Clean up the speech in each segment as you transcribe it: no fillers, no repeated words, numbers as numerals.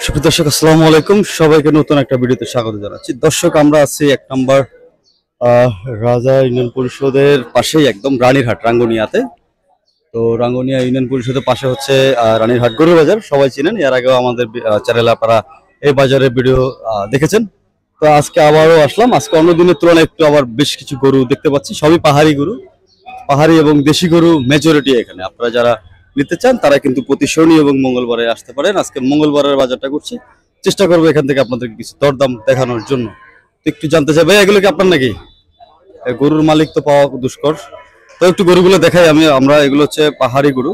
সুপ্রিয় দর্শক আসসালামু আলাইকুম, সবাইকে নতুন একটা ভিডিওতে স্বাগত জানাচ্ছি। দর্শক আমরা আছি 1 নম্বর রাজা ইউনিয়ন পরিষদের পাশেই একদম রানীরহাট রাঙ্গুনিয়াতে। তো রাঙ্গুনিয়া ইউনিয়ন পরিষদের পাশে হচ্ছে রানীরহাট গরুর বাজার, সবাই চিনেন। এর আগেও আমাদের চ্যানেলে আপনারা এই বাজারের ভিডিও দেখেছেন। তো আজকে আবারও আসলাম। আজকে অন্য দিনের তুলনায় একটু আবার বেশ কিছু গরু দেখতে পাচ্ছি, সবই পাহাড়ি গরু, পাহাড়ি এবং দেশি গরু মেজরিটি এখানে। আপনারা যারা নিতে চান তারা কিন্তু প্রতি শনি এবং মঙ্গলবারে আসতে পারেন। আজকে মঙ্গলবারের বাজারটা করছি, চেষ্টা করবো এখান থেকে আপনাদের কিছু দরদাম দেখানোর জন্য। তো একটু জানতে চাই ভাই, এগুলো কি আপনার নাকি? গরুর মালিক তো পাওয়া দুষ্কর, তো একটু গরুগুলো দেখাই আমরা। এগুলো হচ্ছে পাহাড়ি গরু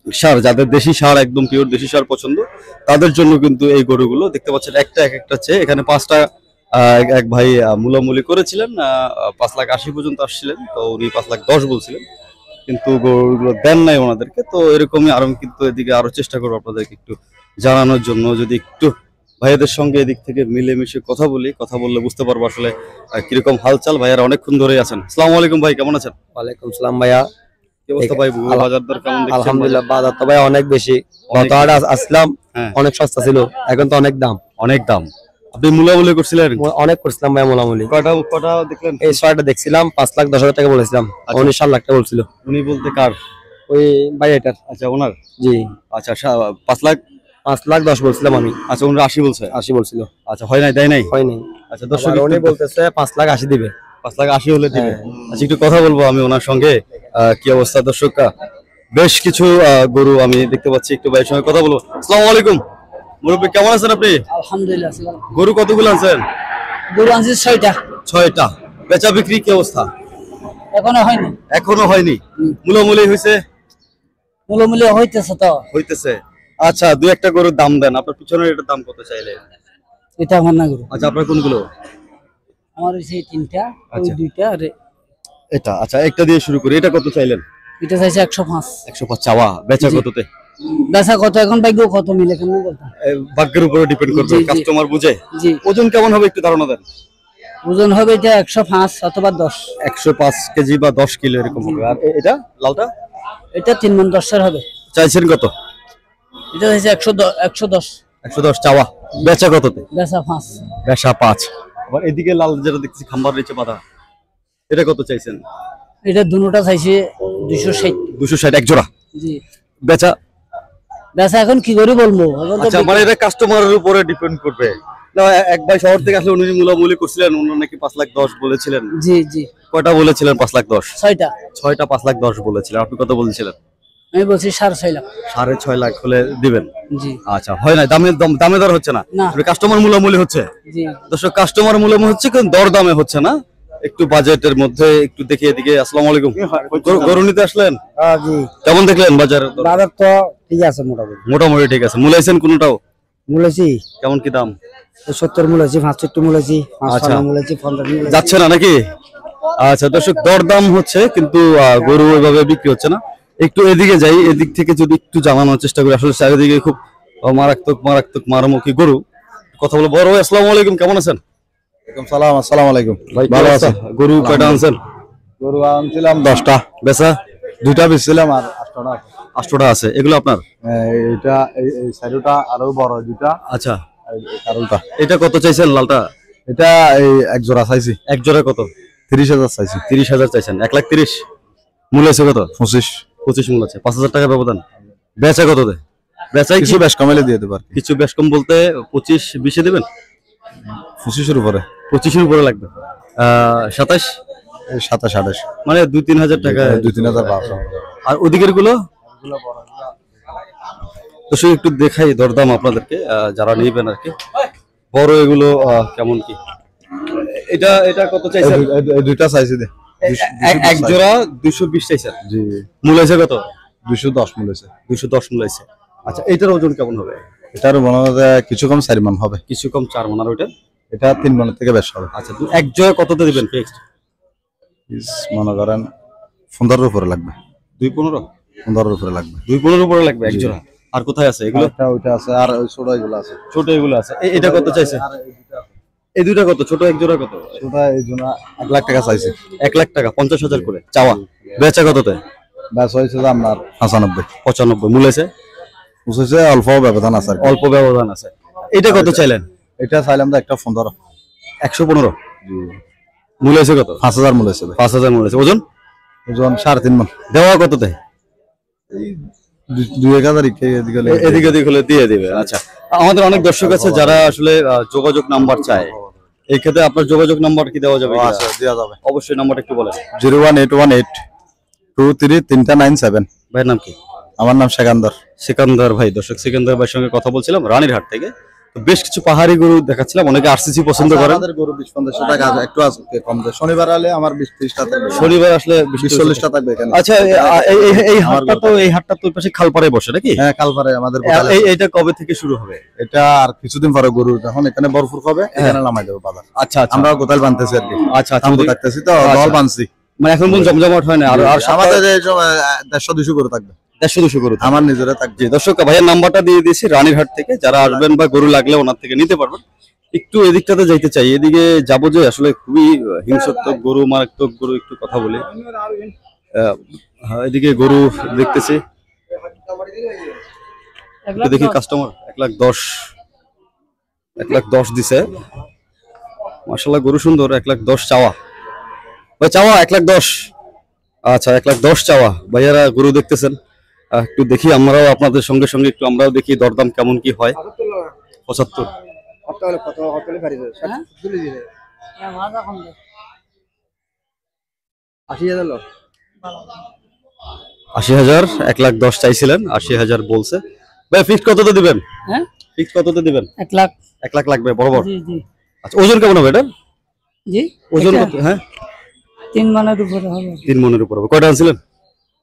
সার, যাদের দেশি সার একদম পিওর দেশি সার পছন্দ তাদের জন্য কিন্তু এই গরুগুলো দেখতে পাচ্ছেন। একটা এক একটা চেয়ে এখানে 5টা এক ভাই মূলামূলি করেছিলেন, 5,80,000 পর্যন্ত আসছিলেন। তো উনি 5,10,000 বলছিলেন, কিন্তু গরুগুলো দেন নাই ওনাদেরকে। তো এরকমই আরো কিন্তু এদিকে আরো চেষ্টা করবো আপনাদেরকে একটু জানানোর জন্য। যদি একটু ভাইয়াদের সঙ্গে এদিক থেকে মিলেমিশে কথা বললে বুঝতে পারবো আসলে কিরকম হালচাল। ভাইয়ারা অনেকক্ষণ ধরেই আছেন। আসসালামু আলাইকুম ভাই, কেমন আছেন? ওয়ালাইকুম সালাম ভাইয়া। কি অবস্থা ভাই? বাজার দর কেমন দেখছেন? আলহামদুলিল্লাহ, বাজার তো ভাই অনেক বেশি। গত হাটে আসলাম, অনেক সস্তা ছিল, এখন তো অনেক দাম। অনেক দাম। আপনি মূলামূলি করছিলেন? অনেক করছিলাম ভাই মূলামূলি। কটা দেখলেন? এই 6টা দেখছিলাম, 5,10,000 টাকা বলেছিলাম, উনি 7 লাখ টাকা বলছিল। উনি বলতে কার? ওই ভাই এটার। আচ্ছা, ওনার। জি। আচ্ছা, 5,10,000 বলছিলাম আমি। আচ্ছা, ওনার 80 বলছে? 80 বলছিল। আচ্ছা, হয় নাই, দেয় নাই? হয় নাই। আচ্ছা, দর্শক উনি বলতেছে 5,80,000 দিবে। 5,80,000 হলে দিবে। আচ্ছা, একটু কথা বলবো আমি ওনার সঙ্গে। কি অবস্থা দর্শক? বেশ কিছু গরু আমি দেখতে পাচ্ছি, একটু ভাইয়ের সঙ্গে কথা বলবো। আসসালামু আলাইকুম মুরব্বী, কেমন আছেন আপনি? আলহামদুলিল্লাহ। গরু কতগুলো আনছেন? গরু আনছি 6টা। 6টা। বেচা বিক্রি কি অবস্থা? এখনো হয়নি। মূলামূলি হয়েছে? মূলামূলি হইতেছে তো। হইতেছে। আচ্ছা, দুই একটা গরুর দাম দেন। আপনার পিছনের এটার দাম কত চাইলে? এটা আমার না গরু। আচ্ছা, আপনার কোনগুলো? আমার হইছে 3টা, ওই 2টা আর এটা। আচ্ছা, একটা দিয়ে শুরু করি। এটা কত চাইলেন? এটা চাইছে 105। 105 চাওয়া। বেচা কততে? বেচা কত এখন ভাগ্য কত মিলে কেমন বলতা? ভাগ্যের উপরে ডিপেন্ড করবে, কাস্টমার বুঝে। জি। ওজন কেমন হবে একটু ধারণা দেন। ওজন হবে এটা 105 অথবা 10। 105 কেজি বা 10 কিলো এরকম হবে। আর এটা লালটা? এটা 3 মণ 10 হবে। চাইছেন কত? এটা চাইছে 110। 110 চাওয়া। বেচা কততে? বেচা 5। বেচা 5। আবার এদিকে লাল যেটা দেখছি খাম্বার নিচে বাঁধা, এটা কত চাইছেন? এটা দুটোটা চাইছে 260। 260 এক জোড়া। জি। বেচা? বেচা এখন কি করে বলবো? আচ্ছা, মানে এটা কাস্টমারের উপরে ডিপেন্ড করবে। না, এক ভাই শহর থেকে আসলে উনি মূলামূলি করছিলেন, উনি নাকি 5,10,000 বলেছিলেন। জি জি। কয়টা বলেছিলেন? 5,10,000। 6টা। 6টা 5,10,000 বলেছিলেন। আপনি কত বলেছিলেন? আমি বলছি 6.5 লাখ। 6.5 লাখ হলে দিবেন? জি। আচ্ছা, হয় না, দামে দর হচ্ছে না। কাস্টমার মূলামূলি হচ্ছে। জি। দর্শক, কাস্টমার মূলামূলি হচ্ছে, কিন্তু দর দামে হচ্ছে না। একটু বাজেটের মধ্যে একটু দেখি এদিকে। আসসালামু আলাইকুম। গরু নিতে আসলেন? জি। কেমন দেখলেন বাজারের? বাজার তো ঠিক আছে মোটামুটি। মোটামুটি ঠিক আছে। মূলাইছেন কোনটাও? মূলাইছি। কেমন কি দাম? 70 মূলাইছি, 65 মূলাইছি, 55 মূলাইছি, 50 মূলাইছি। যাচ্ছে না নাকি? আচ্ছা দর্শক, দরদাম হচ্ছে, কিন্তু গরু ওইভাবে বিক্রি হচ্ছে না। একটু এদিকে যাই, এদিক থেকে যদি একটু জানানোর চেষ্টা করি। আসলে চারিদিকে খুব মারাত্মক মারামুখী গরু। কথা বলে বড় ভাই, আসসালামু আলাইকুম, কেমন আছেন? সালাম। আসসালামু আলাইকুম ভাই, ভালো আছেন? গরু কয়টা আনছেন? গরু আনছিলাম 10টা। বেচা? 2টা বেচছিলাম আর 8টা আছে। এগুলো আপনার? এটা এই সাইডটা আরো বড় 2টা। আচ্ছা, কারণটা এটা কত চাইছেন লালটা? এটা এই এক জোড়া চাইছি। এক জোড়া কত? 30,000 চাইছি। 30,000 চাইছেন। 1,30,000 মূল আছে কত? 25 মূল আছে। 5,000 টাকা ব্যবধান। বেচা কত দেয়? বেচাই কিছু বেশ কমাইলে দিয়ে দেব। কিছু বেশ কম বলতে 25-20 দেবেন? 25-এর উপরে। 25-এর উপরে লাগবে। 27? 27-28, মানে 2-3 হাজার টাকা। 2-3,000। আর ওদিকের গুলো তো শুধু একটু দেখাই দরদাম আপনাদেরকে, যারা নেবেন আর কি। বড় এগুলো কেমন কি? এটা কত চাইছেন? এই 2টা চাইছি দে। এক জোড়া 220 চাইছেন? জি। মূল আছে কত? 210 মূল আছে। 210 মূল আছে। আচ্ছা, এটার ওজন কেমন হবে? এটার মনে হয় কিছু কম 4 মণ হবে। কিছু কম 4 মণ। আর ওইটা? এটা 3 মণের থেকে বেশি হবে। আচ্ছা, এক জোড়া কততে দিবেন ফিক্সড? মনে করেন 15-এর উপরে লাগবে। 2.15? 15-এর উপরে লাগবে। 2.15-এর উপরে লাগবে এক জোড়া। আর কোথায় আছে এগুলো? ওইটা আছে, আর ওই ছোট এগুলো আছে। ছোট এগুলো আছে। এটা কত চাইছে? এই দুইটা কত? ছোট এক জোড়া কত? ছোট এই জোড়া 1 লাখ টাকা চাইছে। 1 লাখ টাকা, 50,000 করে চাওয়া। বেচা কততে? ব্যাস হয়েছে আপনার 95। 95 মূল আছে। বুঝছে অল্প ব্যবধান আছে আর কি। অল্প ব্যবধান আছে। এটা কত চাইলেন? এটা চাইলাম তো একটা 15। 115। মূল হয়েছে কত? 5000 মূল্য হয়েছে ভাই। 5000 মূল হয়েছে। ওজন? ওজন 3.5 মণ। দেওয়া কততে? 2-1000 এদিকে এদিকে ওদিক হলে দিয়ে দিবে। আচ্ছা, আমাদের অনেক দর্শক আছে যারা আসলে যোগাযোগ নাম্বার চায়, এই ক্ষেত্রে আপনার যোগাযোগ নাম্বার কি দেওয়া যাবে? আচ্ছা দেওয়া যাবে। অবশ্যই নাম্বারটা একটু বলেন। 0181823 ভাইয়ের নাম কি? আমার নাম সেকান্দর। সিকান্দার ভাই। দর্শক, সিকান্দার ভাইয়ের সঙ্গে কথা বলছিলাম রানীরহাট থেকে। তো বেশ কিছু পাহাড়ি গরু দেখাচ্ছিলাম, অনেকে আরসিসি পছন্দ করেন। আমাদের গরু 20-50 টাকা আছে, একটু আজকে কম দেয়। শনিবার হলে আমার 20-30 টাকা থাকবে। শনিবার আসলে 20-40 টাকা থাকবে এখানে। আচ্ছা, এই হাটটা তো ওই পাশে খালপাড়ে বসে নাকি? হ্যাঁ, কালপারে আমাদের এইটা কবে থেকে শুরু হবে? এটা আর কিছুদিন পরে গরু যখন এখানে ভরপুর হবে এখানে নামাই দেবো বাজার। আচ্ছা আচ্ছা, আমরা গোতাল বানতেছি আর কি। আচ্ছা আচ্ছা, আমরা থাকতেছি তো আচ্ছা। দল বানছি। মানে এখন পর্যন্ত জমজমাট হয় না। আর আর আমাদের এই 150-200 গরু থাকবে। 150-200 গরু। আমার নিজেরা থাকবে। জি দর্শক, ভাইয়ের নাম্বারটা দিয়ে দিয়েছি রানীরহাট থেকে, যারা আসবেন বা গরু লাগলে ওনার থেকে নিতে পারবেন। একটু এদিকটাতে যাইতে চাই, এদিকে যাবো যে আসলে খুবই হিংসাত্মক গরু, মারাত্মক গরু, একটু কথা বলি। এদিকে গরু দেখতেছি, একটু দেখি। কাস্টমার 1,10,000 1,10,000 দিছে। মাশাআল্লাহ গরু সুন্দর। 1,10,000 চাওয়া ভাই, চাওয়া 1,10,000। আচ্ছা, 1,10,000 চাওয়া। ভাইয়ারা গরু দেখতেছেন, একটু দেখি আমরাও আপনাদের সঙ্গে সঙ্গে একটু আমরাও দেখি দরদাম কেমন কি হয়। 75। 80,000 1,10,000 চাইছিলেন, 80,000 বলছে ভাই। ফিক্সড কততে দিবেন? হ্যাঁ, ফিক্সড কততে দিবেন? 1 লাখ। 1 লাখ লাগবে বরাবর? জি জি আচ্ছা, ওজন কেমন হবে এটা? জি, ওজন এটা কত? হ্যাঁ, 3 মনের উপরে হবে। 3 মনের উপর হবে। কয়টা আনছিলেন?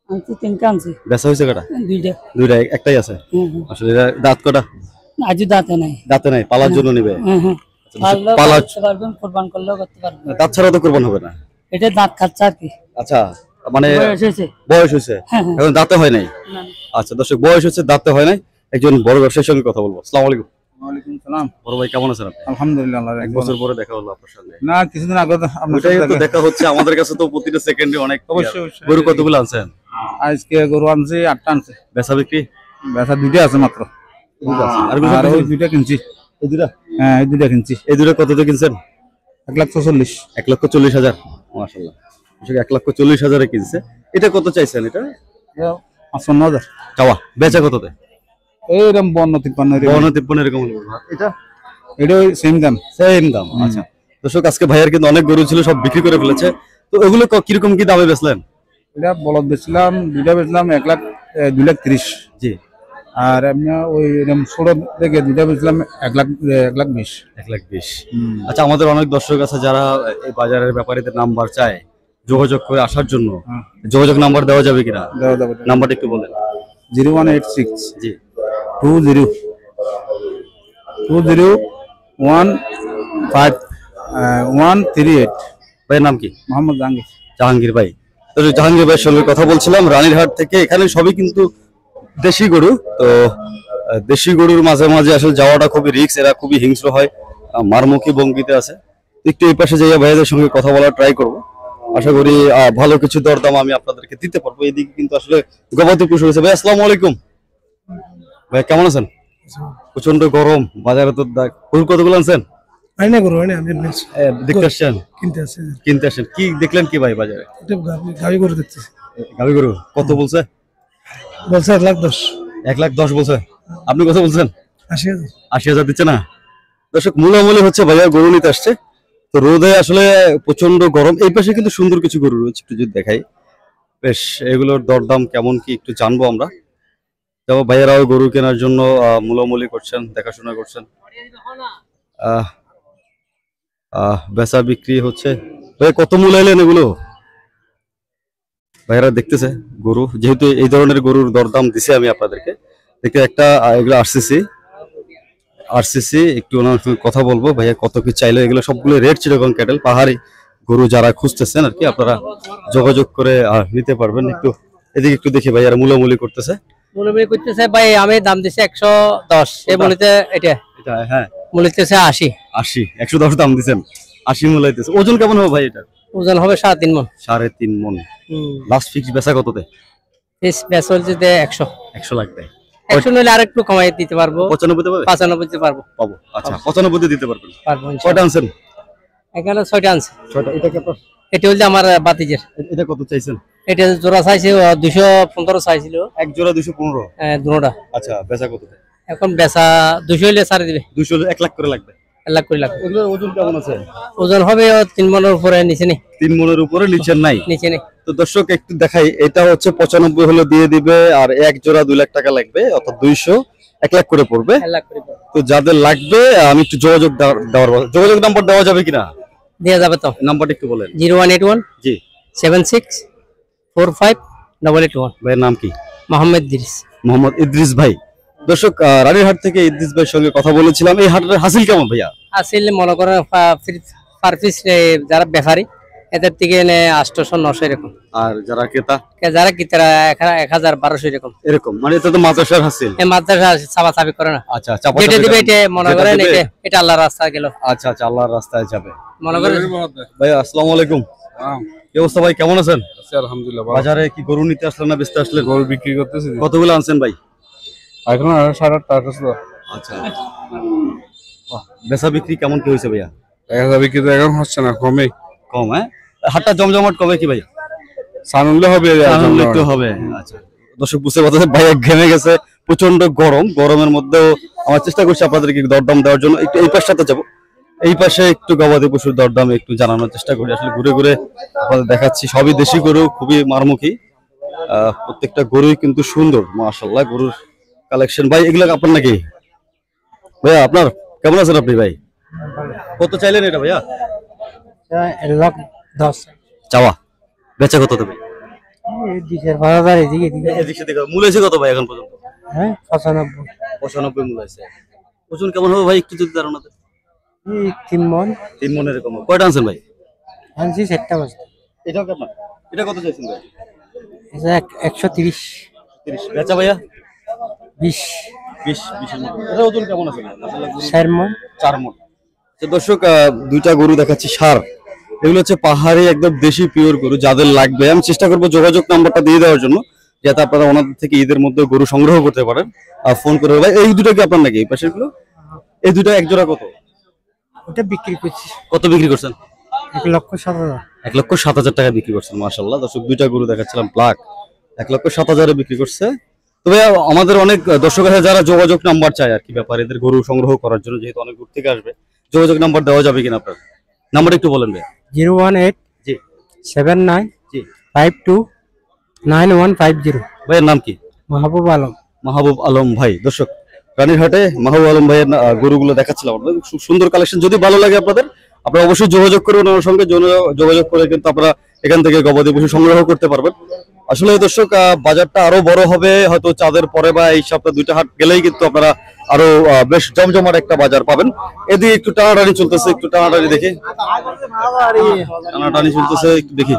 আমি 3টা আনছি। বেচা হয়েছে কয়টা? 2টা। দুইটা, একটাই আছে। হ্যাঁ হ্যাঁ, আসলে এরা দাঁত কয়টা? আজও দাঁতে নাই। দাঁতে নাই, পালার জন্য নিবে। হ্যাঁ হ্যাঁ, পারলেও পালা করতে পারবেন, কোরবান করলেও করতে পারবেন। দাঁত ছাড়া তো কোরবান হবে না। এটা দাঁত খাচ্ছে আর কি। আচ্ছা, মানে বয়স হয়েছে। বয়স হয়েছে, হ্যাঁ হ্যাঁ। এখন দাঁতে হয় নাই। না, আচ্ছা দর্শক, বয়স হচ্ছে, দাঁতে হয় নাই। একজন বড় ব্যবসায়ীর সঙ্গে কথা বলবো। আসসালামু আলাইকুম। ওয়ালাইকুম সালাম। বড় ভাই, কেমন আছেন আপনি? আলহামদুলিল্লাহ আল্লাহর এক রহমতে। বছর পরে দেখা হলো আপনার সঙ্গে। না, কিছুদিন আগে তো আপনার ওটাই সাথে তো দেখা- দেখা হচ্ছে আমাদের কাছে, তো প্রতিটা সেকেন্ডে অনেক। অবশ্যই, অবশ্যই। গরু কতগুলো আনছেন? আজকে গরু আনছি 8টা আনছে। বেচা বিক্রি? বেচা 2টা আছে মাত্র। আর আর ওই 2টা কিনছি। এই দুটা? হ্যাঁ, এই 2টা কিনছি। এই দুটো কত দিয়ে কিনছেন? 1,40,000। 1,40,000। মাশাআল্লাহ, 1,40,000 কিনছে। এটা কত চাইছেন? এটা 55,000। চাওয়া, বেচা কততে? এইরকম 52-53 এরকম। 52-53 এরকম হলো। এটা এটা ওই সেম দাম। সেম দাম। আচ্ছা দর্শক, আজকে ভাইয়ার কিন্তু অনেক গরু ছিল, সব বিক্রি করে ফেলেছে। তো এগুলো কিরকম কি দামে বেচলেন? এটা বলদ বেচলাম, 2টা বেচলাম 2,30,000। জি, আর এমনি ওই এরকম ছোট থেকে 2টা বেচলাম 1,20,000। 1,20,000। আচ্ছা, আমাদের অনেক দর্শক আছে যারা এই বাজারের ব্যাপারীদের নাম্বার চায় যোগাযোগ করে আসার জন্য। যোগাযোগ নাম্বার দেওয়া যাবে কিনা? দেওয়া যাবে। নাম্বারটা একটু বলেন। 0186 জি, 20 138 ভাইয়ের নাম কি? মোহাম্মদ জাহাঙ্গীর। জাহাঙ্গীর ভাই। তো জাহাঙ্গীর ভাইয়ের সঙ্গে কথা বলছিলাম রানীরহাট থেকে। এখানে সবই কিন্তু দেশি গরু। তো দেশি গরুর মাঝে মাঝে আসলে যাওয়াটা খুবই রিস্ক, এরা খুবই হিংস্র হয়, মারমুখী ভঙ্গিতে আছে। একটু এই পাশে যাইয়া ভাইদের সঙ্গে কথা বলার ট্রাই করব। আশা করি ভালো কিছু দরদাম আমি আপনাদেরকে দিতে পারবো। এদিকে কিন্তু আসলে গবাদি পশু হয়েছে। ভাই আসসালামু আলাইকুম। ভাই কেমন আছেন? প্রচন্ড গরম বাজারে, তো গরু কতগুলো আনছেন? আইনা করো আইনা আমি দেখতে আসছেন? কিনতে আছে। কিনতে আসেন। কি দেখলেন কি ভাই বাজারে? এটা গাড়ি করে দেখতেছি। গাভী গরু কত বলছে? বলছে 1,10,000। 1,10,000 বলছে। আপনি কত বলছেন? 80,000। 80,000 দিচ্ছে না? দর্শক, মূলামূলি হচ্ছে ভাইয়া গরু নিতে আসছে। তো রোদে আসলে প্রচন্ড গরম। এই পাশে কিন্তু সুন্দর কিছু গরু রয়েছে, একটু যদি দেখাই। বেশ, এগুলোর দরদাম কেমন কি একটু জানবো আমরা। যেমন ভাইয়ারাও গরু কেনার জন্য মূলামূলি করছেন, দেখাশোনা করছেন। বেচা বিক্রি হচ্ছে। ভাই কত মূলাইলেন এগুলো? ভাইয়ারা দেখতেছে গরু, যেহেতু এই ধরনের গরুর দরদাম দিছে আমি আপনাদেরকে। দেখতে একটা এগুলো আরসিসি একটু ওনার সঙ্গে কথা বলবো। ভাইয়া কত কি চাইলো? এগুলো সবগুলো রেড চিটাগং ক্যাটেল, পাহাড়ি গরু। যারা খুঁজতেছেন আর কি, আপনারা যোগাযোগ করে নিতে পারবেন। একটু এদিকে একটু দেখি, ভাইয়ারা মূলামূলি করতেছে। মূল্য করতেছে ভাই, আমি দাম দিছি 110। এই মূল্যতে এটা এটা হ্যাঁ মূল্যতেছে 80। 110 দাম দিচ্ছেন, 80 মূলাইতেছে। ওজন কেমন হবে ভাই এটা? ওজন হবে 3.5 মণ। 3.5 মণ। লাস্ট ফিক্স বেচা কততে? বেচা হচ্ছে 100। 100 লাগবে। 100 নিলে আরেকটু কমাই দিতে পারবো, 95 পাবে? 95 দিতে পারবো। পাবো। আচ্ছা 95 দিতে পারবেন। পারবো কয়টা ইনশাআল্লাহ। আনছেন? এখানে 6টা আছে। 6টা। এটা কি আপনার? এটা হচ্ছে আমার বাতিজের। এটা কত চাইছেন? এটা জোড়া চাইছে 215 চাইছিল, এক জোড়া 215। দুটোটা। আচ্ছা বেচা কত? এখন বেচা 200 হলে ছাড়ে দিবে, 200 1 লাখ করে লাগবে। 1 লাখ করে লাগবে। এগুলোর ওজন কেমন আছে? ওজন হবে 3 মনের উপরে, নিচে নেই। 3 মনের উপরে, নিচে নাই। নিচে নেই। তো দর্শক একটু দেখাই, এটা হচ্ছে 95 হলে দিয়ে দিবে, আর এক জোড়া 2 লাখ টাকা লাগবে, অর্থাৎ 200 1 লাখ করে পড়বে। 1 লাখ করে পড়বে। তো যাদের লাগবে আমি একটু যোগাযোগ নাম্বার দেওয়া যাবে কিনা? দেওয়া যাবে তো। নাম্বারটা একটু বলেন। 0181 জি। 76458881। ভাইয়ের নাম কি? মোহাম্মদ ইদ্রিস। মোহাম্মদ ইদ্রিস ভাই। দর্শক রানীরহাট থেকে ইদ্রিস ভাইয়ের সঙ্গে কথা বলেছিলাম। এই হাটের হাসিল কেমন ভাইয়া? আসলে মনে করেন পার পিস যারা ব্যাপারী এদের থেকে 800-900 এরকম, আর যারা ক্রেতা যারা কি তারা 1000-1200 এরকম। এরকম, মানে এটা তো মাদ্রাসার হাসিল। এই মাদ্রাসা চাপাচাপি করে না। আচ্ছা চাপা যেটা দিবে এটা মনে যেটা করেন দিবে। এটা আল্লাহর রাস্তা গেল। আচ্ছা আচ্ছা, আল্লাহর রাস্তায় যাবে। মনে করেন ভাই আসসালামু আলাইকুম। কি অবস্থা ভাই, কেমন আছেন? আলহামদুলিল্লাহ। বাজারে কি গরু নিতে আসলেন না বেচতে আসলেন? গরু বিক্রি করতেছি কতগুলো আনছেন ভাই? এখন 8.5 টাকা। আচ্ছা বেচা বিক্রি কেমন কি হয়েছে ভাইয়া? বিক্রি তো এখন হচ্ছে না, কমে কম। হ্যাঁ, হাটটা জমজমাট কবে কি ভাইয়া? সানুলে হবে। আনন্দ একটু হবে। আচ্ছা দর্শক বুঝতে পারছেন ভাইয়া ঘেমে গেছে, প্রচন্ড গরম। গরমের মধ্যেও আমার চেষ্টা করছি আপনাদেরকে দরদাম দেওয়ার জন্য। একটু এই পাশটাতে যাবো, এই পাশে একটু গবাদি পশুর দরদাম একটু জানানোর চেষ্টা করি। আসলে ঘুরে ঘুরে আপনাদের দেখাচ্ছি, সবই দেশি গরু, খুবই মারমুখী। প্রত্যেকটা গরুই কিন্তু সুন্দর মাশাআল্লাহ। গরুর কালেকশন ভাই এগুলো আপনার নাকি ভাইয়া? আপনার কেমন আছেন আপনি ভাই? কত চাইলেন এটা ভাইয়া? 1 লাখ 10। চাওয়া বেচা কত দেবে? এদিক সেদিক মূল হয়েছে কত ভাই এখন পর্যন্ত? হ্যাঁ 95। 95 মূল হয়েছে। ওজন কেমন হবে ভাই একটু যদি ধারণা দেন? 3 মন। 3 মনের এরকম। কয়টা আনছেন ভাই? আনছি 7টা বস্তা। এটাও কেমন? এটা কত চাইছেন ভাই? এটা 130। 30 বেচা ভাইয়া? 20 20 এর মতো। এটা ওজন কেমন আছে ভাই? মাশাআল্লাহ গরু 4 মন। 4 মণ। তো দর্শক দুইটা গরু দেখাচ্ছি সার। এগুলো হচ্ছে পাহাড়ি একদম দেশি পিওর গরু। যাদের লাগবে আমি চেষ্টা করবো যোগাযোগ নাম্বারটা দিয়ে দেওয়ার জন্য, যাতে আপনারা ওনাদের থেকে ঈদের মধ্যে গরু সংগ্রহ করতে পারেন। আর ফোন করে ভাই এই দুটো কি আপনার নাকি এই পাশের গুলো? এই দুটো এক জোড়া কত? ওটা বিক্রি করছি কত বিক্রি করছেন? 1,07,000। 1,07,000 টাকা বিক্রি করছেন মাশাআল্লাহ। দর্শক দুইটা গরু দেখাচ্ছিলাম ব্ল্যাক, 1,07,000 বিক্রি করছে। তবে আমাদের অনেক দর্শক আছে যারা যোগাযোগ নাম্বার চায় আর কি ব্যাপারীদের গরু সংগ্রহ করার জন্য, যেহেতু অনেক দূর থেকে আসবে। যোগাযোগ নাম্বার দেওয়া যাবে কিনা আপনার? নাম্বার একটু বলেন ভাই। 018 জি 79 জি 52 9150। ভাইয়ের নাম কি? মাহবুব আলম। মাহবুব আলম ভাই। দর্শক রানীরহাটে মাহবুব আলম ভাইয়ের গরুগুলো দেখাচ্ছিলাম আপনাদের। খুব সুন্দর কালেকশন। যদি ভালো লাগে আপনাদের, আপনারা অবশ্যই যোগাযোগ করবেন ওনার সঙ্গে। যোগাযোগ করে কিন্তু আপনারা এখান থেকে গবাদি পশু সংগ্রহ করতে পারবেন। আসলে দর্শক বাজারটা আরো বড় হবে হয়তো চাঁদের পরে, বা এই সপ্তাহে 2টা হাট গেলেই কিন্তু আপনারা আরো বেশ জমজমাট একটা বাজার পাবেন। এদিকে একটু টানাটানি চলতেছে, একটু টানাটানি দেখি। টানাটানি চলতেছে, একটু দেখি।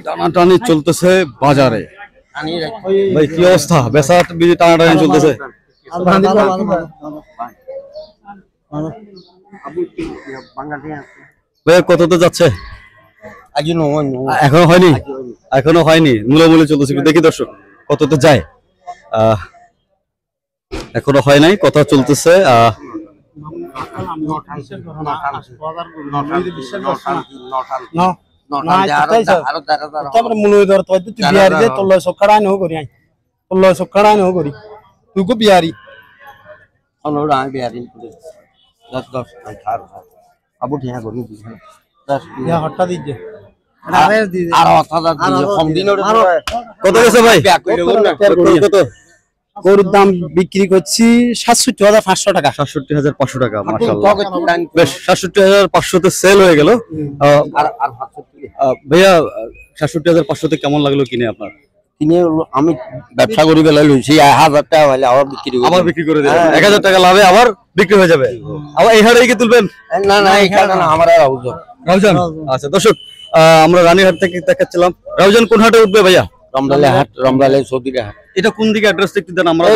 টানাটানি চলতেছে বাজারে। ভাই কি অবস্থা? বেচা টানাটানি চলতেছে। ভাই কত তো যাচ্ছে? এখনো হয়নি, এখনো হয়নি। মূলামূলি চলতেছে, একটু দেখি দর্শক কত তো যায়। এখনো হয় নাই, কথা চলতেছে। বিহারি আবু ঠিয়া করি হট্টা দিচ্ছে। কত গেছে ভাই? কত? গরুর দাম বিক্রি করছি 67,500 টাকা। 67,500 টাকা মাশাআল্লাহ। বেশ 67,500 তে সেল হয়ে গেল। ভাইয়া 67,500 তে কেমন লাগলো কিনে আপনার? কিনে আমি ব্যবসা করি বেলা লইছি 1,000 টাকা হলে আবার বিক্রি করে দেবেন। 1,000 টাকা লাভে আবার বিক্রি হয়ে যাবে। আবার এই হাটেই কি তুলবেন? না না এখানে না, আমার রাউজান। আচ্ছা দর্শক আমরা রানীরহাট থেকে দেখাচ্ছিলাম। রাউজান কোন হাটে উঠবে ভাইয়া? রমদালে হাট, রমদালে চৌধুরী হাট। এটা কোন দিকে অ্যাড্রেসটা একটু দেন। আমরা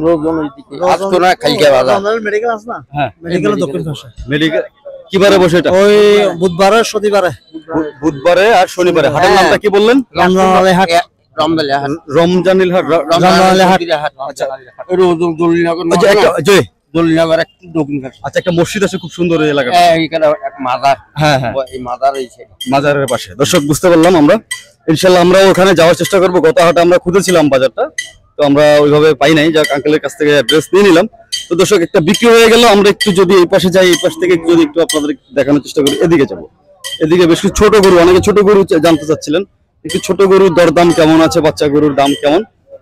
রোজন ওইদিকে আজকে না খাইকে বাজার। মেডিকেল আছে না? হ্যাঁ মেডিকেল দক্ষিণ পাশে। মেডিকেল কিবারে বসে এটা? ওই বুধবার শনিবারে বুধবারে আর শনিবারে। হাটের নামটা কি বললেন? রমজানের হাট রমজানিল হাট। রমজানের হাট আচ্ছা ওই যে আচ্ছা একটা মসজিদ আছে খুব সুন্দর এই এলাকাটা। হ্যাঁ হ্যাঁ মাজারের পাশে। দর্শক বুঝতে পারলাম আমরা, ইনশাল্লাহ আমরা ওখানে যাওয়ার চেষ্টা করবো। গত হাটে আমরা খুঁজেছিলাম বাজারটা, তো আমরা ওইভাবে পাই নাই, যাক আঙ্কেলের কাছ থেকে অ্যাড্রেস নিয়ে নিলাম। তো দর্শক একটা বিক্রি হয়ে গেল, আমরা একটু যদি এই পাশে যাই, এই পাশ থেকে যদি একটু আপনাদের দেখানোর চেষ্টা করি, এদিকে যাবো। এদিকে বেশ কিছু ছোট গরু, অনেকে ছোট গরু জানতে চাচ্ছিলেন, একটু ছোট গরুর দরদাম কেমন আছে, বাচ্চা গরুর দাম কেমন,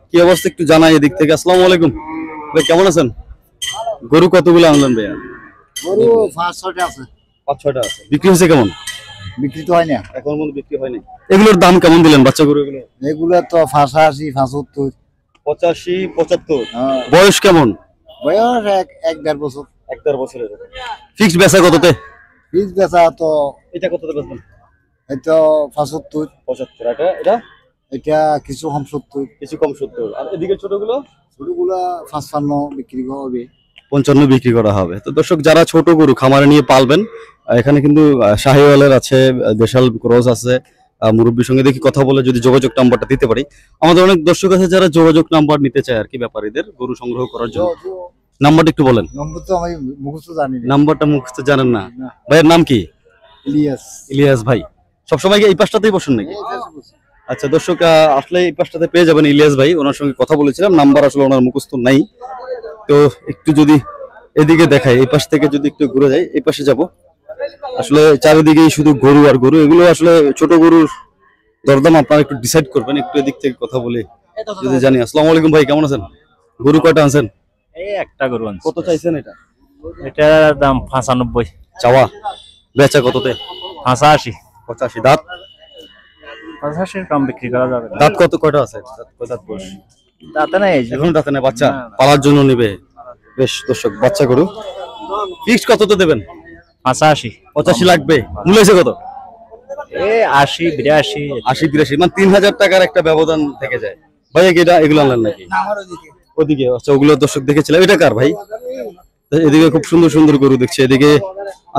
কি অবস্থা একটু জানাই এদিক থেকে। আসসালামু আলাইকুম ভাই, কেমন আছেন? গরু কতগুলো আনলেন ভাইয়া? গরু 5-6টা আছে। 5-6টা আছে। বিক্রি হয়েছে কেমন? বিক্রি তো হয় না এখন পর্যন্ত বিক্রি হয়নি। এগুলোর দাম কেমন দিলেন বাচ্চা গরু এগুলো? এগুলো তো 85-75 85-75। বয়স কেমন? বয়স 1-1.5 বছর। 1.5 বছরের। ফিক্সড বেচা কততে? বীজ বেচা তো এটা কততে বেচবেন? এটা 75 75। এটা এটা কিছু কম 70 কিছু কম 70। আর এদিকে ছোটগুলো ছোটগুলা 55 বিক্রি হবে। 55 বিক্রি করা হবে। তো দর্শক যারা ছোট গরু খামারে নিয়ে পালবেন, এখানে কিন্তু শাহিওয়ালের আছে, দেশাল ক্রস আছে। মুরব্বীর সঙ্গে দেখি কথা বলে যদি যোগাযোগ নাম্বারটা দিতে পারি। আমাদের অনেক দর্শক আছে যারা যোগাযোগ নাম্বার নিতে চায় আর কি, ব্যাপারীদের গরু সংগ্রহ করার জন্য। নাম্বারটা একটু বলেন। নম্বর তো আমি মুখস্থ জানি না। নাম্বারটা মুখস্থ জানেন না? ভাইয়ের নাম কি? ইলিয়াস। ইলিয়াস ভাই সবসময় কি এই পাশটাতেই বসেন নাকি? আচ্ছা দর্শক আসলে এই পাশটাতে পেয়ে যাবেন ইলিয়াস ভাই, ওনার সঙ্গে কথা বলেছিলাম। নাম্বার আসলে ওনার মুখস্থ নাই, তো একটু যদি এদিকে দেখাই, এই পাশ থেকে যদি একটু ঘুরে যাই, এই পাশে যাব। আসলে চারিদিকেই শুধু গরু আর গরু, এগুলো আসলে ছোট গরুর দরদাম আপনারা একটু ডিসাইড করবেন, একটু এদিক থেকে কথা বলে যদি জানি। আসসালামু আলাইকুম ভাই, কেমন আছেন? গরু কয়টা আনছেন? এই একটা গরু আনছি। কত চাইছেন এটা? এটার দাম 95। চাওয়া বেচা কততে? 85। 85। দাঁত? 85 কম বিক্রি করা যাবে না। দাঁত কত কয়টা আছে? কয় দাঁত বয়স? তাতে না এই যে এখন দাঁতে না, বাচ্চা পালার জন্য নিবে। বেশ দর্শক, বাচ্চা গরু। ফিক্সড কততে দেবেন? 85। 85 লাগবে। মূল্য হয়েছে কত? এই 80, 82। 80-83 মানে 3000 টাকার একটা ব্যবধান থেকে যায়। ভাইয়া কি এগুলো আনলেন নাকি? ওদিকে আচ্ছা, ওগুলো দর্শক দেখেছিলাম। এটা কার ভাই? এদিকে খুব সুন্দর সুন্দর গরু দেখছি। এদিকে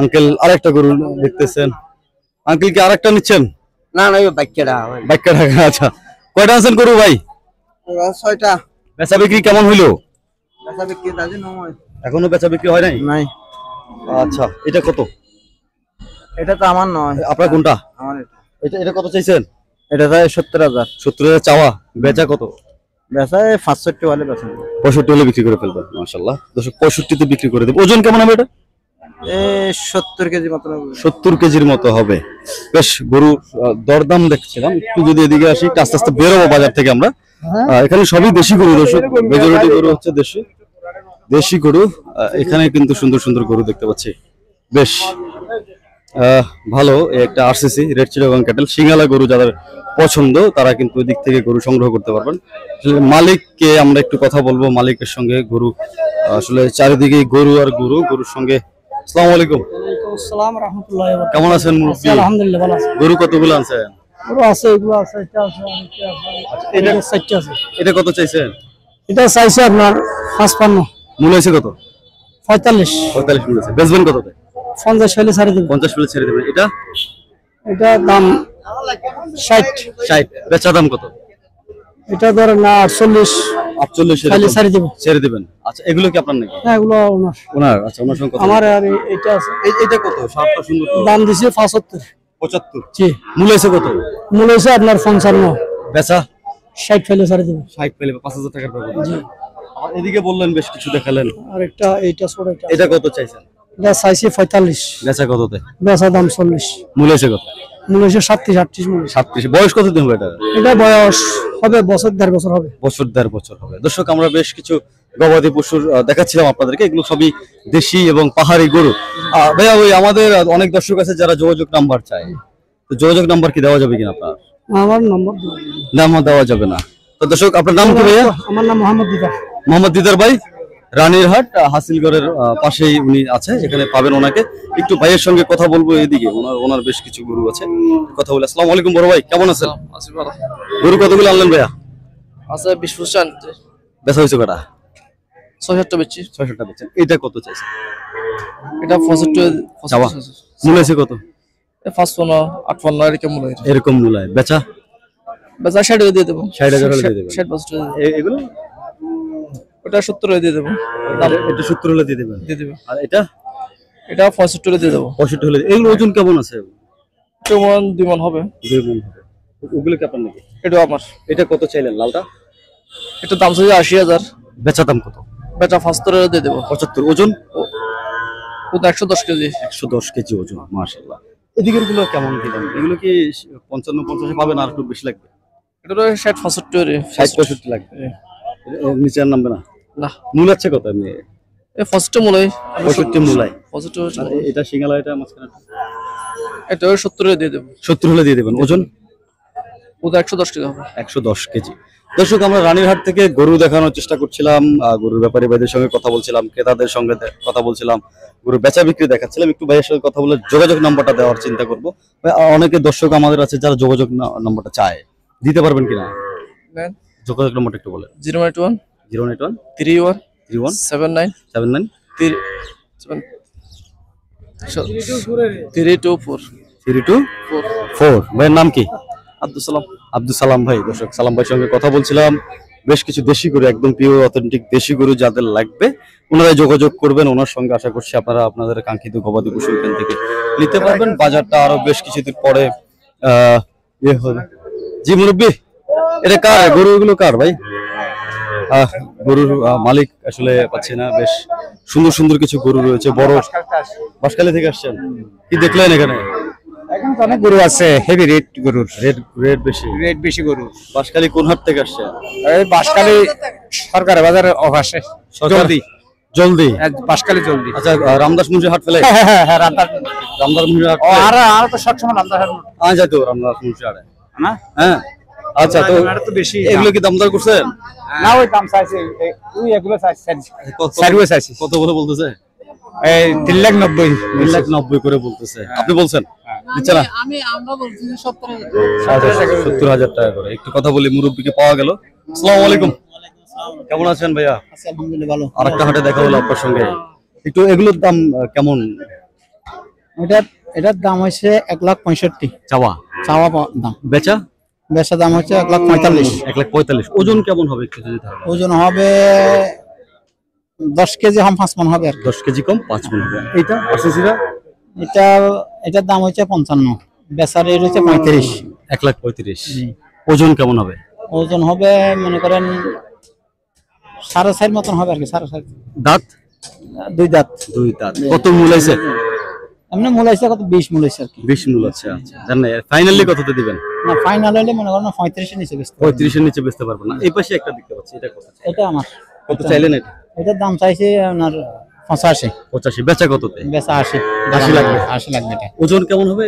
আঙ্কেল আরেকটা গরু দেখতেছেন। আঙ্কেল কি আরেকটা নিচ্ছেন? না না, ওই বাক্যটা বাইকটা টাকা। আচ্ছা কয়টা আনছেন গরু ভাই? 6টা। বেচা বিক্রি কেমন হইলো? বেচা বিক্রি দাজি নয়। এখনো বেচা বিক্রি হয় নাই? নাই। আচ্ছা এটা কত? এটা তো আমার নয়। আপনার কোনটা? আমার এটা। এটা কত চাইছেন? এটা তাই 70,000। 70,000 চাওয়া, বেচা কত? বেচা 65 হলে বেচা। 65 হলে বিক্রি করে ফেলবেন। মাশাআল্লাহ দর্শক, 65 তে বিক্রি করে দেব। ওজন কেমন হবে এটা? 70 কেজি মতো। 70 কেজির মতো হবে। বেশ গরু দরদাম দেখছিলাম। একটু যদি এদিকে আসি, আস্তে আস্তে বেরোবো বাজার থেকে আমরা। এখানে সবই দেশি গরু দর্শক, মেজরিটি গরু হচ্ছে দেশি গরু। এখানে কিন্তু সুন্দর সুন্দর গরু দেখতে পাচ্ছি। বেশ ভালো। একটা RCC red Chittagong cattle Singala গরু যাদের পছন্দ, তারা কিন্তু ওই দিক থেকে গরু সংগ্রহ করতে পারবেন। মালিককে আমরা একটু কথা বলবো, মালিকের সঙ্গে। গরু আসলে চারিদিকে গরু আর গরু, গরুর সঙ্গে। আসসালামু আলাইকুম। আসসালাম রাহমাতুল্লাহি ওয়া বারাকাতুহু। কেমন আছেন মুরব্বি? আলহামদুলিল্লাহ ভালো আছি। গরু কতগুলো আনছেন? গরু আছে, এগুলো আছে, এটা আছে, আরেকটা আছে। এটা 60টা আছে। এটা কত চাইছেন? এটা চাইছে আপনার 55। মূল্য হয়েছে কত? 45। 45 মূল্য হয়েছে। বেচবেন কততে? 50 হলে ছাড়ে দেব। 50 হলে ছেড়ে দেবেন। এটা এটা দাম 60। 60। বেচা দাম কত? এটা ধরেন না 48। 48 খালি ছাড়ে দেব। ছেড়ে দেবেন। আচ্ছা এগুলো কি আপনার নাকি? হ্যাঁ, এগুলো ওনার। ওনার? আচ্ছা ওনার সঙ্গে কথা আমার আর এটা আছে। এটা কত? শার্টটা সুন্দর তো। দাম দিছে 75। 75। জি। মূল্য হয়েছে কত? মূল্য হচ্ছে আপনার 55। বেচা 60 ফেলে ছাড়ে দেব। 60 পেলে 5000 টাকার ব্যবধান। জি। আর এদিকে বললেন বেশ কিছু দেখালেন। আর একটা এইটা ছোট এটা। এটা কত চাইছেন? এটা চাইছে 45। বেচা কততে? বেচা দাম 40। মূল্য হয়েছে কত? মূল্য হচ্ছে 37-38 মূল্য। 37। বয়স কত দিন হবে এটা? এটা বয়স হবে বছর 1.5 বছর হবে। বছর 1.5 বছর হবে। দর্শক আমরা বেশ কিছু গবাদি পশুর দেখাচ্ছিলাম আপনাদেরকে। এগুলো সবই দেশি এবং পাহাড়ি গরু। ভাইয়া ওই আমাদের অনেক দর্শক আছে যারা যোগাযোগ নাম্বার চায়, তো যোগাযোগ নাম্বার কি দেওয়া যাবে কিনা আপনার? আমার নম্বর নাম দেওয়া যাবে না। তো দর্শক আপনার নাম কি ভাইয়া? আমার নাম মোহাম্মদ দিদার। মোহাম্মদ দিদার ভাই, রানীরহাট হাসিলগড়ের পাশেই উনি আছে, এখানে পাবেন ওনাকে। একটু ভাইয়ের সঙ্গে কথা বলবো। এদিকে ওনার বেশ কিছু গরু আছে, কথা বলে। আসসালামু আলাইকুম বড় ভাই, কেমন আছেন? গরু কতগুলো আনলেন ভাইয়া? আছে 20-25 আনতে। বেচা হয়েছে কটা? ৬০টা বেচছি। ৬০০টা বেচছেন। এটা কত চাইছেন? এটা 65 চাওয়া মূল হয়েছে কত? 55 58 এরকম মূল্য। এরকম মূলায় বেচা বেচা 60 দিয়ে দেবো। ৬০,০০০ হলে দিয়ে দেবেন। 60 এগুলো ওটা 70 দিয়ে দেবো। এটা ৭০ হলে দিয়ে দেবেন। দিয়ে দেবো। আর এটা এটা 65 দিয়ে দেবো। ৬৫ হলে। এগুলো ওজন কেমন আছে? 2 মণ হবে। 2 মণ হবে। ওগুলো কি আপনার নাকি? এটা আমার। এটা কত চাইলেন লালটা? এটা দাম চাইছে 80,000। বেচা দাম কত? বেচা 75 দিয়ে দেবো। 75। ওজন? ওটা 110 কেজি। 110 কেজি ওজন, মাশাআল্লাহ। এদিকের গুলো কেমন দিলেন? এগুলো কি 55-50 পাবেন আর একটু বেশি লাগবে? এটা 60-65 60-65 লাগবে। নিচে আর নামবে না? না। মূল আছে কত এমনি? এই ফার্স্ট মূলাই 65 মূলাই। 65। আর এটা সিঙ্গালা, এটা মাঝখানে এটা 70 দিয়ে দেব। 70 হলে দিয়ে দেবেন। ওজন? ওটা 110 কেজি হবে। 110 কেজি। দর্শক, আমরা রানীরহাট থেকে গরু দেখানোর চেষ্টা করছিলাম, গরুর ব্যাপারী ভাইদের সঙ্গে কথা বলছিলাম, ক্রেতাদের সঙ্গে কথা বলছিলাম, গরু বেচা বিক্রি দেখাচ্ছিলাম। একটু ভাইয়ের সঙ্গে কথা বলে যোগাযোগ নাম্বারটা দেওয়ার চিন্তা করব। অনেকে দর্শক আমাদের আছে যারা যোগাযোগ নাম্বারটা চায়, দিতে পারবেন কিনা? যোগাযোগ নাম্বারটা একটু বলেন। 081 081 31 31 79 79 324 324। ভাইয়ের নাম কি? আব্দুল সালাম। আব্দুল সালাম ভাই। দর্শক, সালাম ভাইয়ের সঙ্গে কথা বলছিলাম। বেশ কিছু দেশি গরু, একদম পিওর অথেন্টিক দেশি গরু যাদের লাগবে ওনারা যোগাযোগ করবেন ওনার সঙ্গে। আশা করছি আপনারা আপনাদের কাঙ্ক্ষিত গবাদি পশু এখান থেকে নিতে পারবেন। বাজারটা আরো বেশ কিছুদিন পরে হবে। জি মুরব্বী, এটা কার গরু? এগুলো কার ভাই? গরুর মালিক আসলে পাচ্ছি না। বেশ সুন্দর সুন্দর কিছু গরু রয়েছে। বড় বাঁশখালী থেকে আসছেন, কি দেখলেন এখানে? এখন তো অনেক গরু আছে, হেভি রেট গরুর। রেট বেশি গরু। বাঁশখালী কোন হাট থেকে আসছে? এই বাঁশখালী সরকার বাজারে অফাসে জলদি বাঁশখালী জলদি। আচ্ছা, রামদাস মুন্সি হাট ফেলে? হ্যাঁ রামদাস মুন্সি হাট। আর তো সবসময় রামদাস হাট যাই তো রামদাস মুন্সি হাটে না। হ্যাঁ, আচ্ছা। তো তো বেশি এগুলো কি দামদার করছেন? না, ওই দাম চাইছে, তুই এগুলো চাইছি। কত বলে বলতেছে? এই 390 390 করে বলতেছে। আপনি বলছেন দিচ্ছে না? আমরা বলছি 70,000 টাকা করে। একটু কথা বলি, মুরব্বিকে পাওয়া গেল। আসসালামু আলাইকুম, কেমন আছেন ভাইয়া? আলহামদুলিল্লাহ ভালো। আরেকটা হাটে দেখা হলো আপনার সঙ্গে। একটু এগুলোর দাম কেমন? এটার দাম হচ্ছে 1,65,000 চাওয়া দাম। বেচা দাম হচ্ছে 1,45,000। 1,45,000। ওজন কেমন হবে একটু যদি ধারণা? ওজন হবে 10 কেজি, 5 মণ হবে আর 10 কেজি কম 5 মণ হবে। এইটা আরসিসিরা? এটার দাম হচ্ছে 55, বেচার রেট হচ্ছে 35। 1,35,000। ওজন কেমন হবে? ওজন হবে মনে করেন 4.5 মতন হবে আর কি। 4.5 দাঁত? 2 দাঁত। কত মূল আছে? এমনি মূল আছে কত? 20 মূল আছে আর কি। 20 মূল আছে। আচ্ছা, জানেন ফাইনালি কততে দিবেন? না, ফাইনাল হলে মনে করেন 35 এর নিচে বেচতে। 35 এর নিচে বেচতে পারবেন না। এই পাশে একটা দেখতে পাচ্ছি, এটা কত? এটা আমার। কত চাইলেন এটা? এটার দাম চাইছে আপনার 85। 85। বেচা কততে? বেচা 80। 80 লাগবে। 80 লাগবে এটা। ওজন কেমন হবে?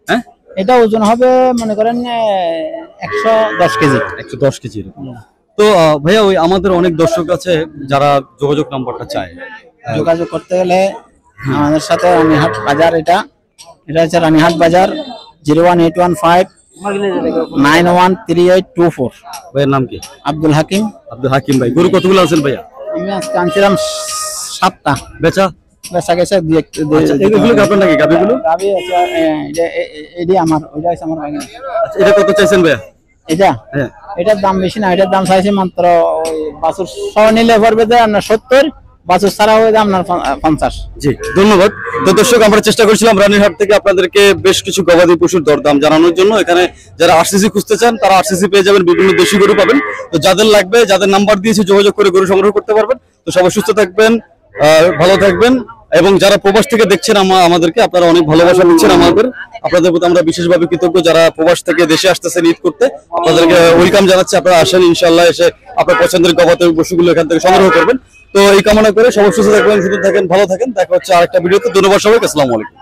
হ্যাঁ, এটা ওজন হবে মনে করেন 110 কেজি। 110 কেজি। তো ভাইয়া, ওই আমাদের অনেক দর্শক আছে যারা যোগাযোগ নাম্বারটা চায়। যোগাযোগ করতে গেলে আমাদের সাথে রানীহাট বাজার, এটা হচ্ছে রানীহাট বাজার 01815 913824। ভাইয়ের নাম কি? আব্দুল হাকিম। আব্দুল হাকিম ভাই। গরু কতগুলো আছেন ভাইয়া? আমি আজকে আনছিলাম 7টা। বেচা গেছে 2। এগুলো কি আপনার নাকি? গাবিগুলো? গাবি আছে, এটা আমার, ওইটা আছে আমার ভাই। আচ্ছা, এটা কত চাইছেন ভাইয়া? এটা হ্যাঁ, এটার দাম বেশি না। এটার দাম চাইছে মাত্র ওই বাছুর সহ নিলে পড়বে যে আপনার 70, বাছুর ছাড়া হয়ে আপনার 50। জি, ধন্যবাদ। তো দর্শক, আমরা চেষ্টা করছিলাম রানীরহাট থেকে আপনাদেরকে বেশ কিছু গবাদি পশুর দরদাম জানানোর জন্য। এখানে যারা আরসিসি খুঁজতে চান তারা আরসিসি পেয়ে যাবেন, বিভিন্ন দেশি গরু পাবেন। তো যাদের লাগবে, যাদের নাম্বার দিয়েছি, যোগাযোগ করে গরু সংগ্রহ করতে পারবেন। তো সবাই সুস্থ থাকবেন, ভালো থাকবেন। এবং যারা প্রবাস থেকে দেখছেন আমাদেরকে, আপনারা অনেক ভালোবাসা দিচ্ছেন আমাদের। আপনাদের প্রতি আমরা বিশেষভাবে কৃতজ্ঞ। যারা প্রবাস থেকে দেশে আসতেছেন ঈদ করতে, আপনাদেরকে ওয়েলকাম জানাচ্ছি। আপনারা আসেন, ইনশাআল্লাহ এসে আপনার পছন্দের গবাদি পশুগুলো এখান থেকে সংগ্রহ করবেন। তো এই কামনা করে সবাই সুস্থ থাকবেন, সুন্দর থাকেন, ভালো থাকেন। দেখা হচ্ছে আরেকটা ভিডিওতে। ধন্যবাদ সবাইকে। আসসালামু আলাইকুম।